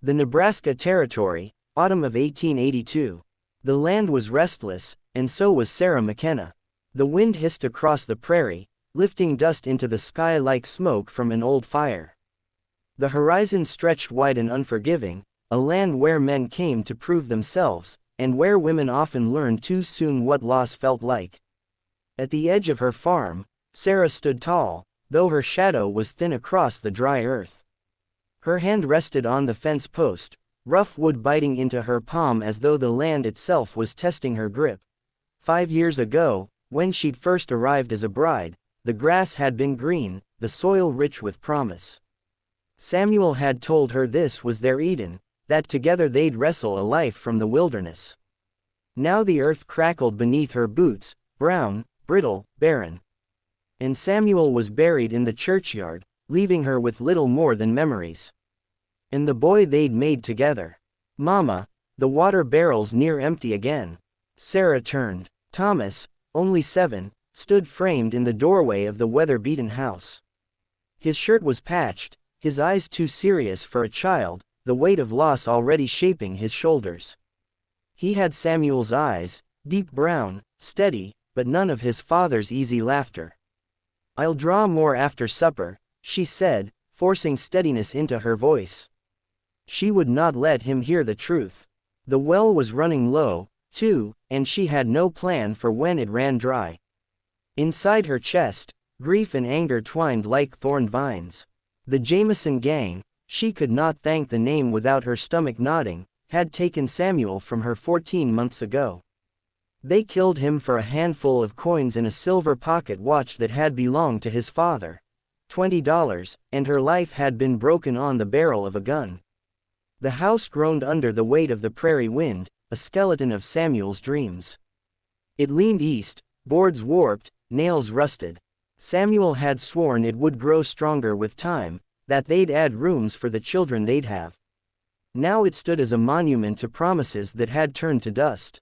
The Nebraska Territory, autumn of 1882. The land was restless, and so was Sarah McKenna. The wind hissed across the prairie, lifting dust into the sky like smoke from an old fire. The horizon stretched wide and unforgiving, a land where men came to prove themselves, and where women often learned too soon what loss felt like. At the edge of her farm, Sarah stood tall, though her shadow was thin across the dry earth. Her hand rested on the fence post, rough wood biting into her palm as though the land itself was testing her grip. 5 years ago, when she'd first arrived as a bride, the grass had been green, the soil rich with promise. Samuel had told her this was their Eden, that together they'd wrestle a life from the wilderness. Now the earth crackled beneath her boots, brown, brittle, barren. And Samuel was buried in the churchyard, leaving her with little more than memories. And the boy they'd made together. Mama, the water barrel's near empty again. Sarah turned. Thomas, only 7, stood framed in the doorway of the weather-beaten house. His shirt was patched, his eyes too serious for a child, the weight of loss already shaping his shoulders. He had Samuel's eyes, deep brown, steady, but none of his father's easy laughter. "I'll draw more after supper," she said, forcing steadiness into her voice. She would not let him hear the truth. The well was running low, too, and she had no plan for when it ran dry. Inside her chest, grief and anger twined like thorn vines. The Jameson gang, she could not thank the name without her stomach nodding, had taken Samuel from her 14 months ago. They killed him for a handful of coins and a silver pocket watch that had belonged to his father. $20, and her life had been broken on the barrel of a gun. The house groaned under the weight of the prairie wind, a skeleton of Samuel's dreams. It leaned east, boards warped, nails rusted. Samuel had sworn it would grow stronger with time, that they'd add rooms for the children they'd have. Now it stood as a monument to promises that had turned to dust.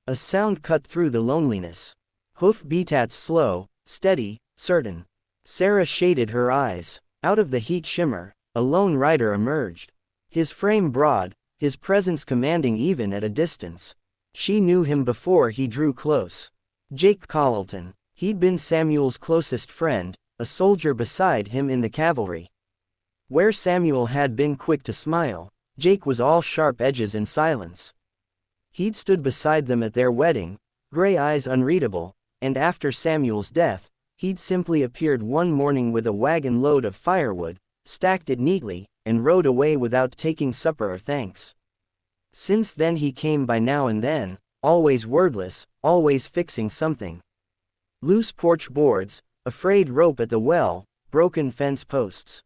A sound cut through the loneliness. Hoof beats slow, steady, certain. Sarah shaded her eyes. Out of the heat shimmer, a lone rider emerged. His frame broad, his presence commanding even at a distance. She knew him before he drew close. Jake Colleton. He'd been Samuel's closest friend, a soldier beside him in the cavalry. Where Samuel had been quick to smile, Jake was all sharp edges and silence. He'd stood beside them at their wedding, gray eyes unreadable, and after Samuel's death, he'd simply appeared one morning with a wagon load of firewood, stacked it neatly, and rode away without taking supper or thanks. Since then he came by now and then, always wordless, always fixing something. Loose porch boards, a frayed rope at the well, broken fence posts.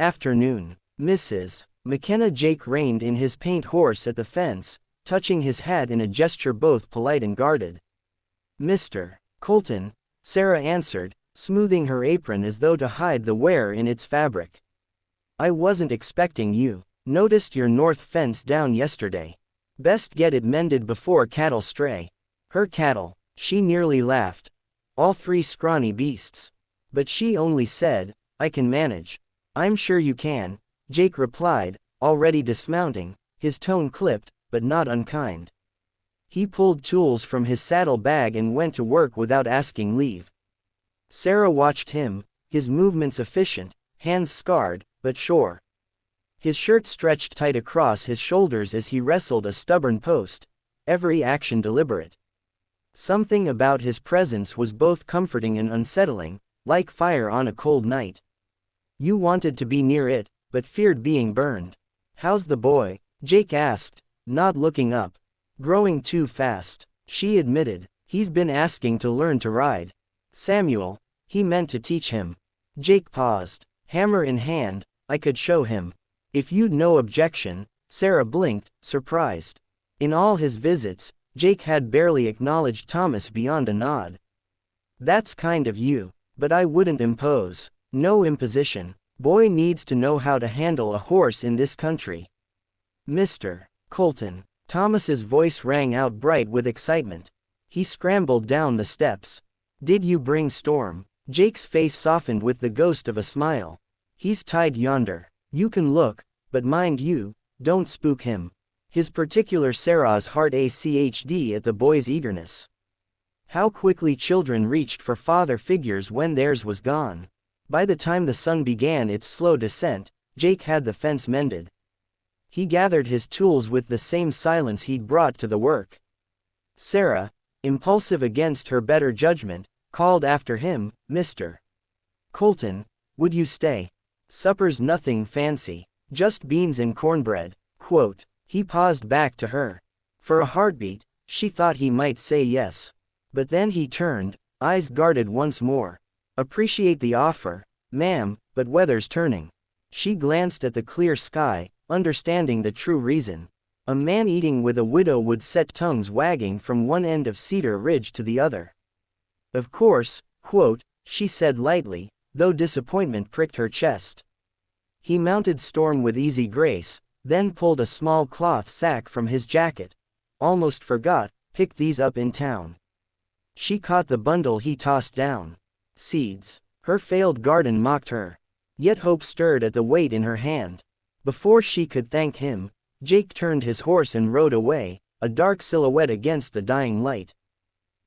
Afternoon. Mrs. McKenna. Jake reined in his paint horse at the fence, touching his hat in a gesture both polite and guarded. "Mr. Colton," Sarah answered, smoothing her apron as though to hide the wear in its fabric. "I wasn't expecting you. Noticed your north fence down yesterday. Best get it mended before cattle stray." Her cattle, she nearly laughed. All 3 scrawny beasts. But she only said, "I can manage." "I'm sure you can," Jake replied, already dismounting, his tone clipped, but not unkind. He pulled tools from his saddle bag and went to work without asking leave. Sarah watched him, his movements efficient, hands scarred, but sure. His shirt stretched tight across his shoulders as he wrestled a stubborn post, every action deliberate. Something about his presence was both comforting and unsettling, like fire on a cold night. You wanted to be near it, but feared being burned. "How's the boy?" Jake asked, not looking up. "Growing too fast," she admitted. "He's been asking to learn to ride." "Samuel, he meant to teach him." Jake paused. Hammer in hand, "I could show him. If you'd no objection." Sarah blinked, surprised. In all his visits, Jake had barely acknowledged Thomas beyond a nod. "That's kind of you, but I wouldn't impose." "No imposition. Boy needs to know how to handle a horse in this country." "Mr. Colton." Thomas's voice rang out bright with excitement. He scrambled down the steps. "Did you bring Storm?" Jake's face softened with the ghost of a smile. "He's tied yonder. You can look, but mind you, don't spook him. His particular Sarah's heart achd at the boy's eagerness. How quickly children reached for father figures when theirs was gone. By the time the sun began its slow descent, Jake had the fence mended. He gathered his tools with the same silence he'd brought to the work. Sarah, impulsive against her better judgment, called after him, "Mr. Colton, would you stay? Supper's nothing fancy, just beans and cornbread." Quote. He paused back to her. For a heartbeat, she thought he might say yes. But then he turned, eyes guarded once more. "Appreciate the offer, ma'am, but weather's turning." She glanced at the clear sky, understanding the true reason. A man eating with a widow would set tongues wagging from one end of Cedar Ridge to the other. "Of course," quote, she said lightly, though disappointment pricked her chest. He mounted Storm with easy grace, then pulled a small cloth sack from his jacket. "Almost forgot, picked these up in town." She caught the bundle he tossed down. Seeds. Her failed garden mocked her. Yet hope stirred at the weight in her hand. Before she could thank him, Jake turned his horse and rode away, a dark silhouette against the dying light.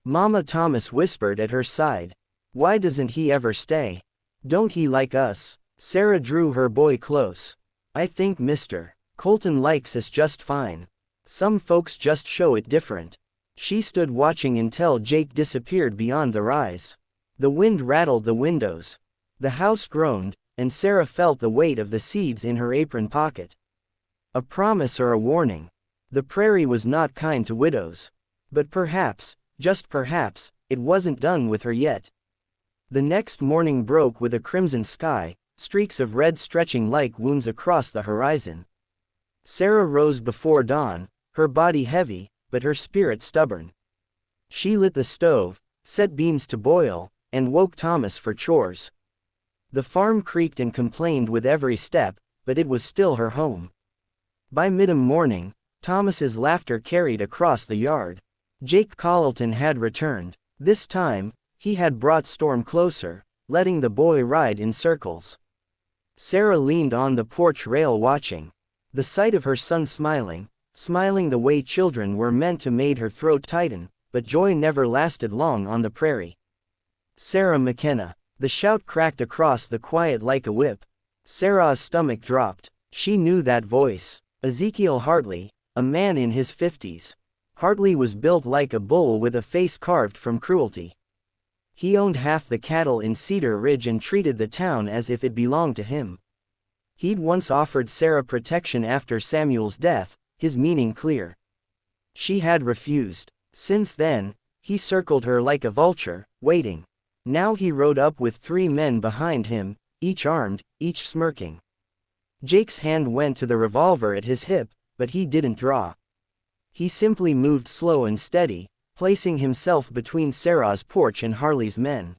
Mama Thomas whispered at her side. "Why doesn't he ever stay? Don't he like us?" Sarah drew her boy close. "I think Mr. Colton likes us just fine. Some folks just show it different." She stood watching until Jake disappeared beyond the rise. The wind rattled the windows. The house groaned, and Sarah felt the weight of the seeds in her apron pocket. A promise or a warning. The prairie was not kind to widows. But perhaps, just perhaps, it wasn't done with her yet. The next morning broke with a crimson sky, streaks of red stretching like wounds across the horizon. Sarah rose before dawn, her body heavy, but her spirit stubborn. She lit the stove, set beans to boil, and woke Thomas for chores. The farm creaked and complained with every step, but it was still her home. By mid-morning, Thomas's laughter carried across the yard. Jake Colton had returned. This time, he had brought Storm closer, letting the boy ride in circles. Sarah leaned on the porch rail watching. The sight of her son smiling the way children were meant to made her throat tighten, but joy never lasted long on the prairie. "Sarah McKenna." The shout cracked across the quiet like a whip. Sarah's stomach dropped. She knew that voice. Ezekiel Hartley, a man in his 50s. Hartley was built like a bull with a face carved from cruelty. He owned half the cattle in Cedar Ridge and treated the town as if it belonged to him. He'd once offered Sarah protection after Samuel's death, his meaning clear. She had refused. Since then, he circled her like a vulture, waiting. Now he rode up with 3 men behind him, each armed, each smirking. Jake's hand went to the revolver at his hip, but he didn't draw. He simply moved slow and steady, placing himself between Sarah's porch and Hartley's men.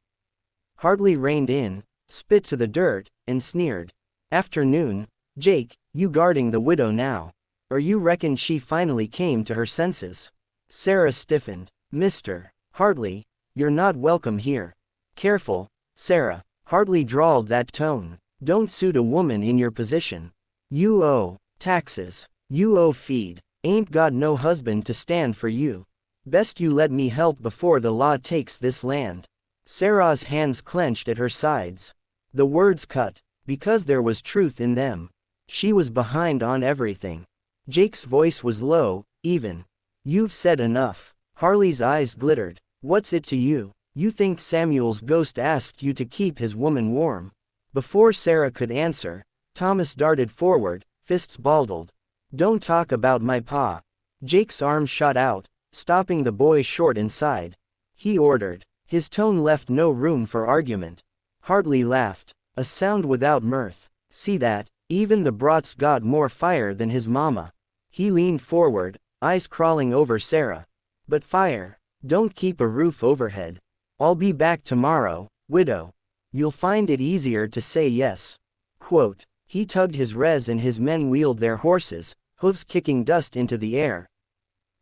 Hartley reined in, spit to the dirt, and sneered. "Afternoon, Jake, you guarding the widow now? Or you reckon she finally came to her senses?" Sarah stiffened. "Mr. Hartley, you're not welcome here." "Careful, Sarah." Hartley drawled that tone. "Don't suit a woman in your position. You owe taxes. You owe feed. Ain't got no husband to stand for you. Best you let me help before the law takes this land." Sarah's hands clenched at her sides. The words cut, because there was truth in them. She was behind on everything. Jake's voice was low, even. "You've said enough." Hartley's eyes glittered. "What's it to you? You think Samuel's ghost asked you to keep his woman warm?" Before Sarah could answer, Thomas darted forward, fists balled. "Don't talk about my pa." Jake's arm shot out, stopping the boy short inside. He ordered. His tone left no room for argument. Hartley laughed, a sound without mirth. "See that? Even the brat's got more fire than his mama." He leaned forward, eyes crawling over Sarah. "But fire. Don't keep a roof overhead. I'll be back tomorrow, widow. You'll find it easier to say yes." Quote. He tugged his res and his men wheeled their horses, hooves kicking dust into the air.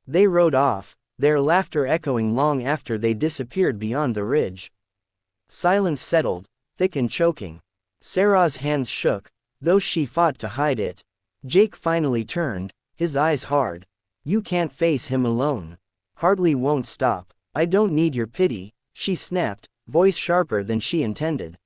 They rode off, their laughter echoing long after they disappeared beyond the ridge. Silence settled, thick and choking. Sarah's hands shook, though she fought to hide it. Jake finally turned, his eyes hard. You can't face him alone. Hartley won't stop. I don't need your pity, she snapped, voice sharper than she intended.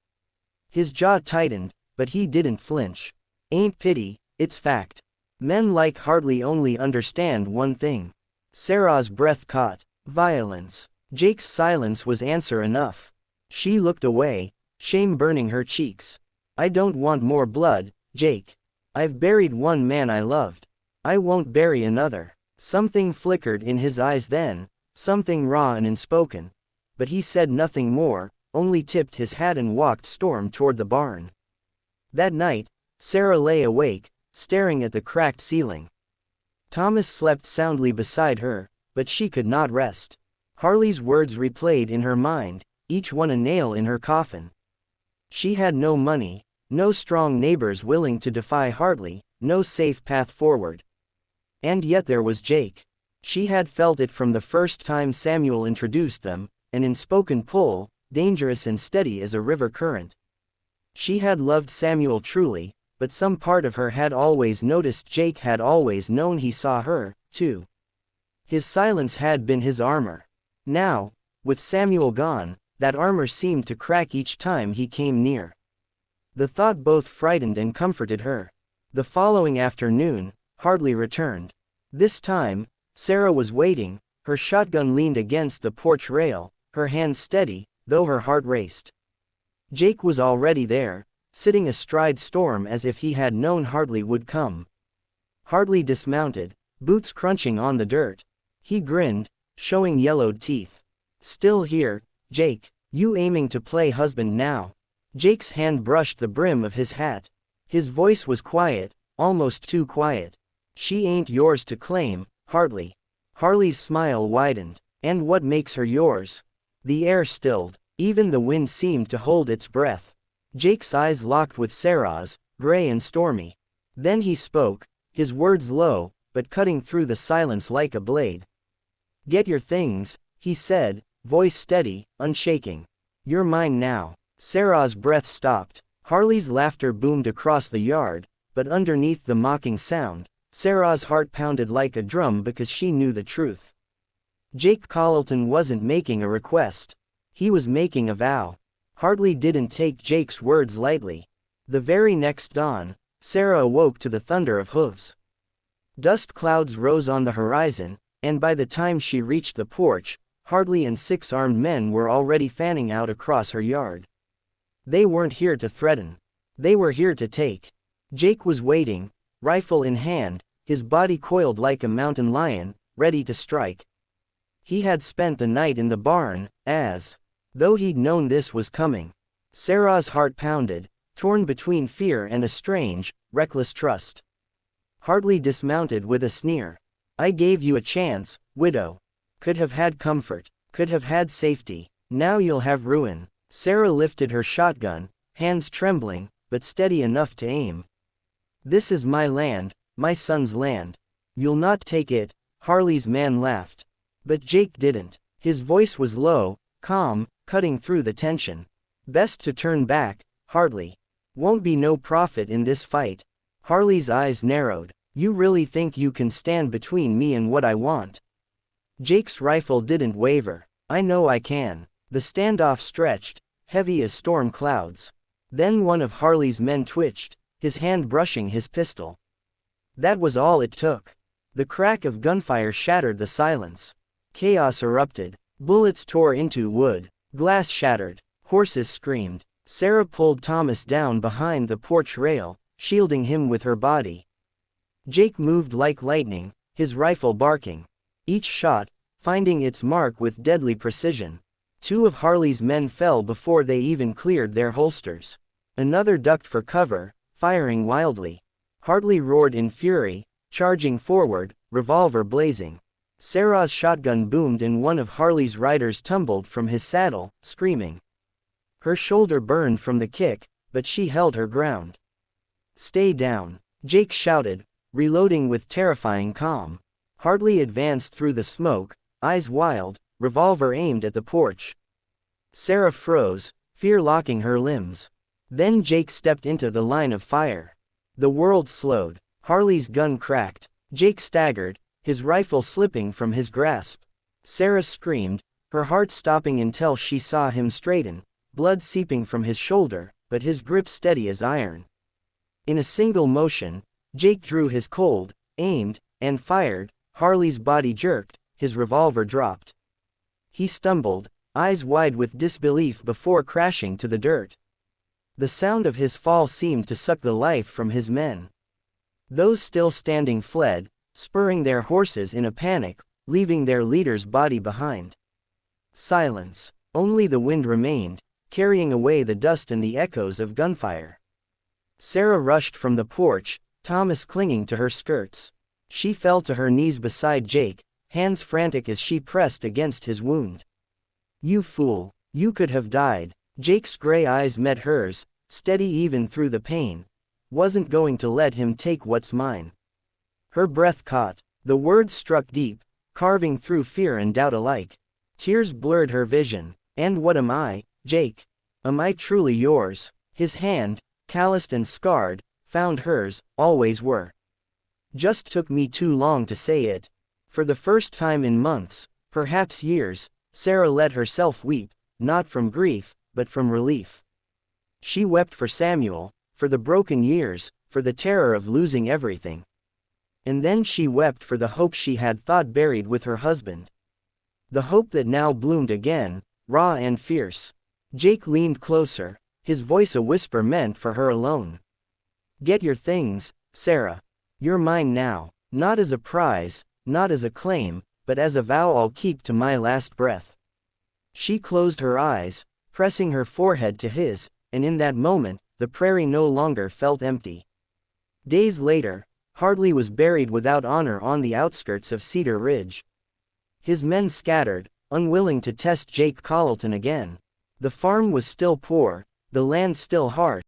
His jaw tightened, but he didn't flinch. Ain't pity, it's fact. Men like Hartley only understand one thing. Sarah's breath caught. Violence. Jake's silence was answer enough. She looked away, shame burning her cheeks. I don't want more blood, Jake. I've buried one man I loved. I won't bury another. Something flickered in his eyes then, something raw and unspoken. But he said nothing more, only tipped his hat and walked storm toward the barn. That night, Sarah lay awake, staring at the cracked ceiling. Thomas slept soundly beside her, but she could not rest. Hartley's words replayed in her mind, each one a nail in her coffin. She had no money, no strong neighbors willing to defy Hartley, no safe path forward. And yet there was Jake. She had felt it from the first time Samuel introduced them, an unspoken pull, dangerous and steady as a river current. She had loved Samuel truly, but some part of her had always noticed Jake had always known he saw her, too. His silence had been his armor. Now, with Samuel gone, that armor seemed to crack each time he came near. The thought both frightened and comforted her. The following afternoon, Hartley returned. This time, Sarah was waiting, her shotgun leaned against the porch rail, her hand steady, though her heart raced. Jake was already there, sitting astride Storm as if he had known Hartley would come. Hartley dismounted, boots crunching on the dirt. He grinned, showing yellowed teeth. Still here, Jake? You aiming to play husband now? Jake's hand brushed the brim of his hat. His voice was quiet, almost too quiet. She ain't yours to claim, Hartley. Hartley's smile widened. And what makes her yours? The air stilled. Even the wind seemed to hold its breath. Jake's eyes locked with Sarah's, gray and stormy. Then he spoke, his words low, but cutting through the silence like a blade. Get your things, he said, voice steady, unshaking. You're mine now. Sarah's breath stopped. Hartley's laughter boomed across the yard, but underneath the mocking sound, Sarah's heart pounded like a drum because she knew the truth. Jake Colleton wasn't making a request. He was making a vow. Hartley didn't take Jake's words lightly. The very next dawn, Sarah awoke to the thunder of hooves. Dust clouds rose on the horizon, and by the time she reached the porch, Hartley and 6 armed men were already fanning out across her yard. They weren't here to threaten. They were here to take. Jake was waiting, rifle in hand, his body coiled like a mountain lion, ready to strike. He had spent the night in the barn, as though he'd known this was coming. Sarah's heart pounded, torn between fear and a strange, reckless trust. Hartley dismounted with a sneer. I gave you a chance, widow. Could have had comfort, could have had safety. Now you'll have ruin. Sarah lifted her shotgun, hands trembling, but steady enough to aim. This is my land, my son's land. You'll not take it, Hartley's man laughed. But Jake didn't. His voice was low, calm, cutting through the tension. Best to turn back, Hartley. Won't be no profit in this fight. Hartley's eyes narrowed. You really think you can stand between me and what I want? Jake's rifle didn't waver. I know I can. The standoff stretched, heavy as storm clouds. Then one of Hartley's men twitched, his hand brushing his pistol. That was all it took. The crack of gunfire shattered the silence. Chaos erupted. Bullets tore into wood. Glass shattered. Horses screamed. Sarah pulled Thomas down behind the porch rail, shielding him with her body. Jake moved like lightning, his rifle barking. Each shot, finding its mark with deadly precision. 2 of Hartley's men fell before they even cleared their holsters. Another ducked for cover, firing wildly. Hartley roared in fury, charging forward, revolver blazing. Sarah's shotgun boomed and one of Hartley's riders tumbled from his saddle, screaming. Her shoulder burned from the kick, but she held her ground. Stay down, Jake shouted, reloading with terrifying calm. Hartley advanced through the smoke, eyes wild, revolver aimed at the porch. Sarah froze, fear locking her limbs. Then Jake stepped into the line of fire. The world slowed. Harley's gun cracked. Jake staggered, his rifle slipping from his grasp. Sarah screamed, her heart stopping until she saw him straighten, blood seeping from his shoulder, but his grip steady as iron. In a single motion, Jake drew his Colt, aimed, and fired. Harley's body jerked, his revolver dropped. He stumbled, eyes wide with disbelief before crashing to the dirt. The sound of his fall seemed to suck the life from his men. Those still standing fled, spurring their horses in a panic, leaving their leader's body behind. Silence. Only the wind remained, carrying away the dust and the echoes of gunfire. Sarah rushed from the porch, Thomas clinging to her skirts. She fell to her knees beside Jake, hands frantic as she pressed against his wound. "You fool, you could have died." Jake's gray eyes met hers, steady even through the pain. "Wasn't going to let him take what's mine." Her breath caught. The words struck deep, carving through fear and doubt alike. Tears blurred her vision. "And what am I, Jake? Am I truly yours?" His hand, calloused and scarred, found hers, always were. "Just took me too long to say it." For the first time in months, perhaps years, Sarah let herself weep, not from grief, but from relief. She wept for Samuel, for the broken years, for the terror of losing everything. And then she wept for the hope she had thought buried with her husband. The hope that now bloomed again, raw and fierce. Jake leaned closer, his voice a whisper meant for her alone. "Get your things, Sarah. You're mine now, not as a prize, not as a claim, but as a vow I'll keep to my last breath." She closed her eyes, pressing her forehead to his, and in that moment, the prairie no longer felt empty. Days later, Harley was buried without honor on the outskirts of Cedar Ridge. His men scattered, unwilling to test Jake Colleton again. The farm was still poor, the land still harsh.